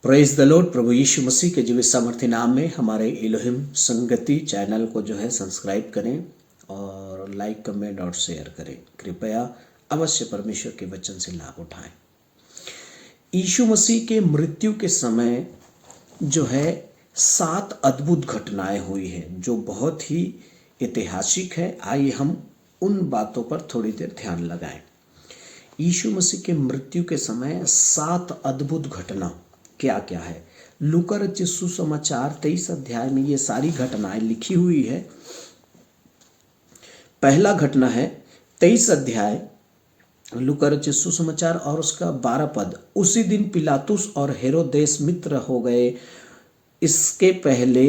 Praise the Lord. प्रभु यीशु मसीह के जीवित सामर्थ्य नाम में हमारे इलोहिम संगति चैनल को जो है सब्सक्राइब करें और लाइक कमेंट और शेयर करें। कृपया अवश्य परमेश्वर के वचन से लाभ उठाएं। यीशु मसीह के मृत्यु के समय जो है 7 अद्भुत घटनाएं हुई हैं जो बहुत ही ऐतिहासिक है। आइए हम उन बातों पर थोड़ी देर ध्यान लगाएं। यीशु मसीह के मृत्यु के समय 7 अद्भुत घटना क्या क्या है। लूका रचित सुसमाचार 23 अध्याय में ये सारी घटनाएं लिखी हुई है। पहला घटना है 23 अध्याय लूका रचित सुसमाचार और उसका 12 पद। उसी दिन पिलातुस और हेरोदेस मित्र हो गए। इसके पहले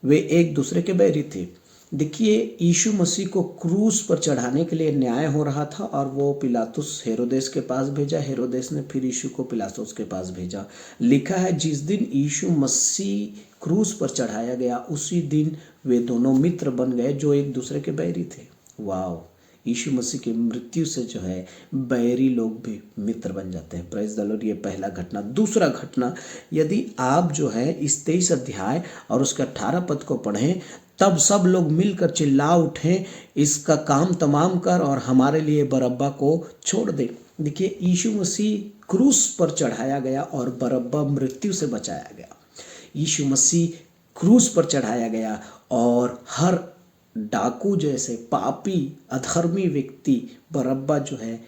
वे एक दूसरे के बैरी थे। देखिए, यीशु मसीह को क्रूस पर चढ़ाने के लिए न्याय हो रहा था और वो पिलातुस हेरोदेस के पास भेजा। हेरोदेस ने फिर यीशु को पिलातुस के पास भेजा। लिखा है जिस दिन यीशु मसीह क्रूस पर चढ़ाया गया उसी दिन वे दोनों मित्र बन गए जो एक दूसरे के बैरी थे। वाह! यीशु मसीह की मृत्यु से जो है बैरी लोग भी मित्र बन जाते हैं। Praise the Lord. ये पहला घटना। दूसरा घटना, यदि आप जो है इस 23 अध्याय और उसके 18 पद को पढ़ें तब सब लोग मिलकर चिल्ला उठे, इसका काम तमाम कर और हमारे लिए बरअब्बा को छोड़ दे। देखिए, यीशु मसीह क्रूस पर चढ़ाया गया और बरअब्बा मृत्यु से बचाया गया। यीशु मसीह क्रूस पर चढ़ाया गया और हर डाकू जैसे पापी अधर्मी व्यक्ति बरअब्बा जो है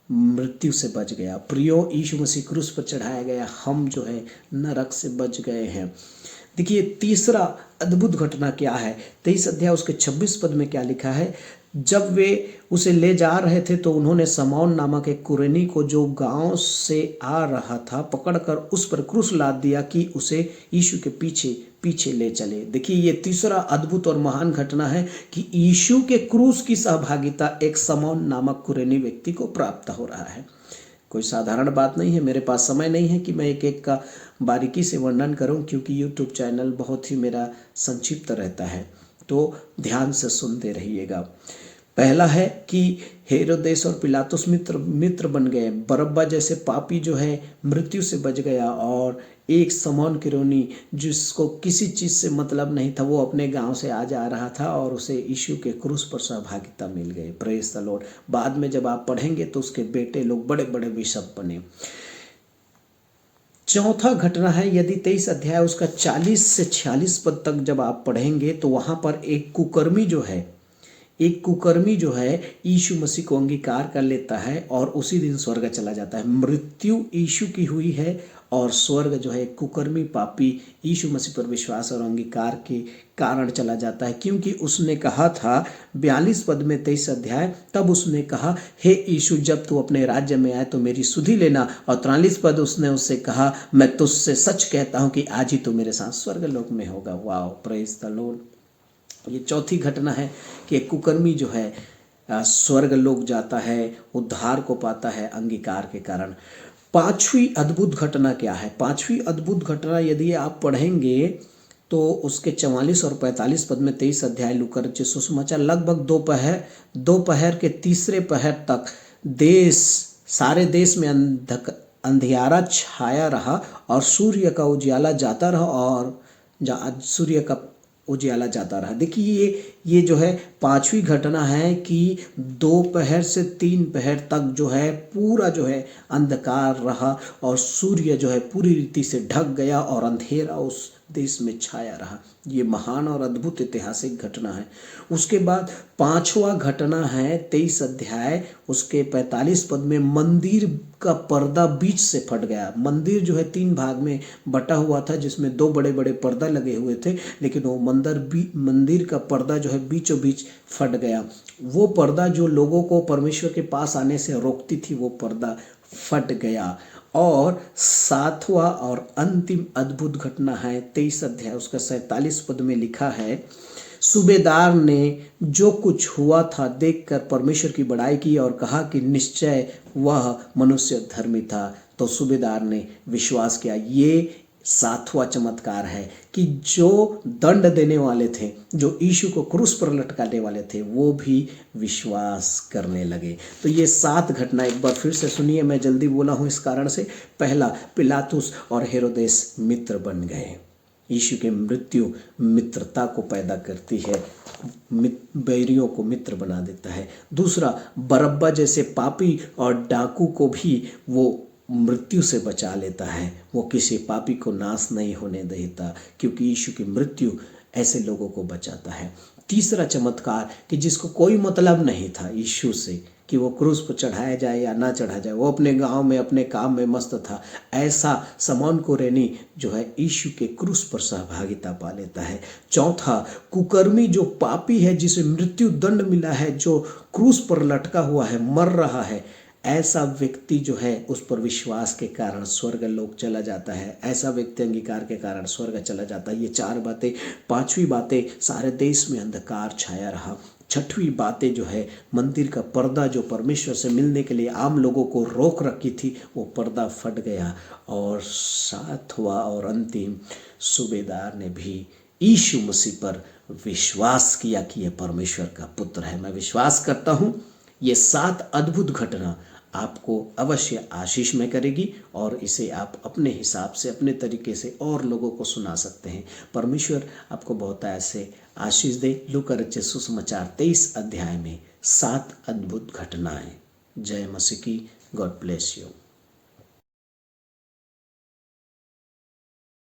मृत्यु से बच गया। प्रियो, यीशु मसीह क्रूस पर चढ़ाया गया, हम जो है नरक से बच गए हैं। देखिए, तीसरा अद्भुत घटना क्या है। 23 अध्याय उसके 26 पद में क्या लिखा है। जब वे उसे ले जा रहे थे तो उन्होंने समौन नामक एक कुरेनी को जो गांव से आ रहा था पकड़कर उस पर क्रूस लाद दिया कि उसे यीशु के पीछे पीछे ले चले। देखिए, ये तीसरा अद्भुत और महान घटना है कि यीशु के क्रूस की सहभागिता एक समौन नामक कुरेनी व्यक्ति को प्राप्त हो रहा है। कोई साधारण बात नहीं है। मेरे पास समय नहीं है कि मैं एक एक का बारीकी से वर्णन करूं क्योंकि यूट्यूब चैनल बहुत ही मेरा संक्षिप्त रहता है, तो ध्यान से सुनते रहिएगा। पहला है कि हेरोदेस और पिलातुस मित्र बन गए। बरअब्बा जैसे पापी जो है मृत्यु से बच गया और एक समौन किरोनी जिसको किसी चीज़ से मतलब नहीं था वो अपने गांव से आ जा रहा था और उसे यीशु के क्रूस पर सहभागिता मिल गई। Praise the Lord. बाद में जब आप पढ़ेंगे तो उसके बेटे लोग बड़े बड़े बिशप बने। चौथा घटना है, यदि 23 अध्याय उसका 40 से 46 पद तक जब आप पढ़ेंगे तो वहां पर एक कुकर्मी जो है यीशु मसीह को अंगीकार कर लेता है और उसी दिन स्वर्ग चला जाता है। मृत्यु यीशु की हुई है और स्वर्ग जो है कुकर्मी पापी यीशु मसीह पर विश्वास और अंगीकार के कारण चला जाता है, क्योंकि उसने कहा था 42 पद में 23 अध्याय, तब उसने कहा, हे यीशु, जब तू अपने राज्य में आए तो मेरी सुधि लेना। और 43 पद उसने उससे कहा, मैं तुझसे सच कहता हूं कि आज ही तू मेरे साथ स्वर्ग लोक में होगा। वाह! Praise the Lord. ये चौथी घटना है कि एक कुकर्मी जो है स्वर्ग लोक जाता है, उद्धार को पाता है अंगीकार के कारण। पांचवी अद्भुत घटना क्या है। पांचवी अद्भुत घटना यदि आप पढ़ेंगे तो उसके 44 और 45 पद में 23 अध्याय लूका रचित सुसमाचार, लगभग दोपहर के तीसरे पहर तक सारे देश में अंधियारा छाया रहा और सूर्य का उजियाला जाता रहा। देखिए, ये जो है पांचवी घटना है कि दोपहर से 3 पहर तक जो है पूरा जो है अंधकार रहा और सूर्य जो है पूरी रीति से ढक गया और अंधेरा उस देश में छाया रहा। ये महान और अद्भुत ऐतिहासिक घटना है। उसके बाद पांचवा घटना है 23 अध्याय उसके 45 पद में, मंदिर का पर्दा बीच से फट गया। मंदिर जो है 3 भाग में बटा हुआ था जिसमें 2 बड़े बड़े पर्दा लगे हुए थे, लेकिन वो मंदिर का पर्दा जो है बीचों बीच फट गया। वो पर्दा जो लोगों को परमेश्वर के पास आने से रोकती थी वो पर्दा फट गया। और 7वां और अंतिम अद्भुत घटना है 23 अध्याय उसका 47 पद में लिखा है, सूबेदार ने जो कुछ हुआ था देखकर परमेश्वर की बड़ाई की और कहा कि निश्चय वह मनुष्य धर्मी था। तो सूबेदार ने विश्वास किया। ये सातवां चमत्कार है कि जो दंड देने वाले थे, जो यीशु को क्रूस पर लटकाने वाले थे, वो भी विश्वास करने लगे। तो ये 7 घटना एक बार फिर से सुनिए, मैं जल्दी बोला हूँ इस कारण से। पहला, पिलातुस और हेरोदेस मित्र बन गए। यीशु की मृत्यु मित्रता को पैदा करती है, बैरियों को मित्र बना देता है। दूसरा, बरअब्बा जैसे पापी और डाकू को भी वो मृत्यु से बचा लेता है। वो किसी पापी को नाश नहीं होने देता, क्योंकि यीशु की मृत्यु ऐसे लोगों को बचाता है। तीसरा चमत्कार कि जिसको कोई मतलब नहीं था यीशु से कि वो क्रूस पर चढ़ाया जाए या ना चढ़ाया जाए, वो अपने गांव में अपने काम में मस्त था, ऐसा शमौन कुरेनी जो है यीशु के क्रूस पर सहभागिता पा लेता है। चौथा, कुकर्मी जो पापी है, जिसे मृत्यु दंड मिला है, जो क्रूस पर लटका हुआ है, मर रहा है, ऐसा व्यक्ति जो है उस पर विश्वास के कारण स्वर्ग लोक चला जाता है। ऐसा व्यक्ति अंगीकार के कारण स्वर्ग चला जाता है। ये 4 बातें। 5वीं बातें, सारे देश में अंधकार छाया रहा। 6वीं बातें जो है, मंदिर का पर्दा जो परमेश्वर से मिलने के लिए आम लोगों को रोक रखी थी, वो पर्दा फट गया। और 7वां और अंतिम, सूबेदार ने भी यीशु मसीह पर विश्वास किया कि यह परमेश्वर का पुत्र है। मैं विश्वास करता हूँ ये 7 अद्भुत घटना आपको अवश्य आशीष में करेगी, और इसे आप अपने हिसाब से, अपने तरीके से और लोगों को सुना सकते हैं। परमेश्वर आपको बहुत ऐसे आशीष दे। लूका रचित सुसमाचार 23 अध्याय में 7 अद्भुत घटनाएं। जय मसीह की। God bless you.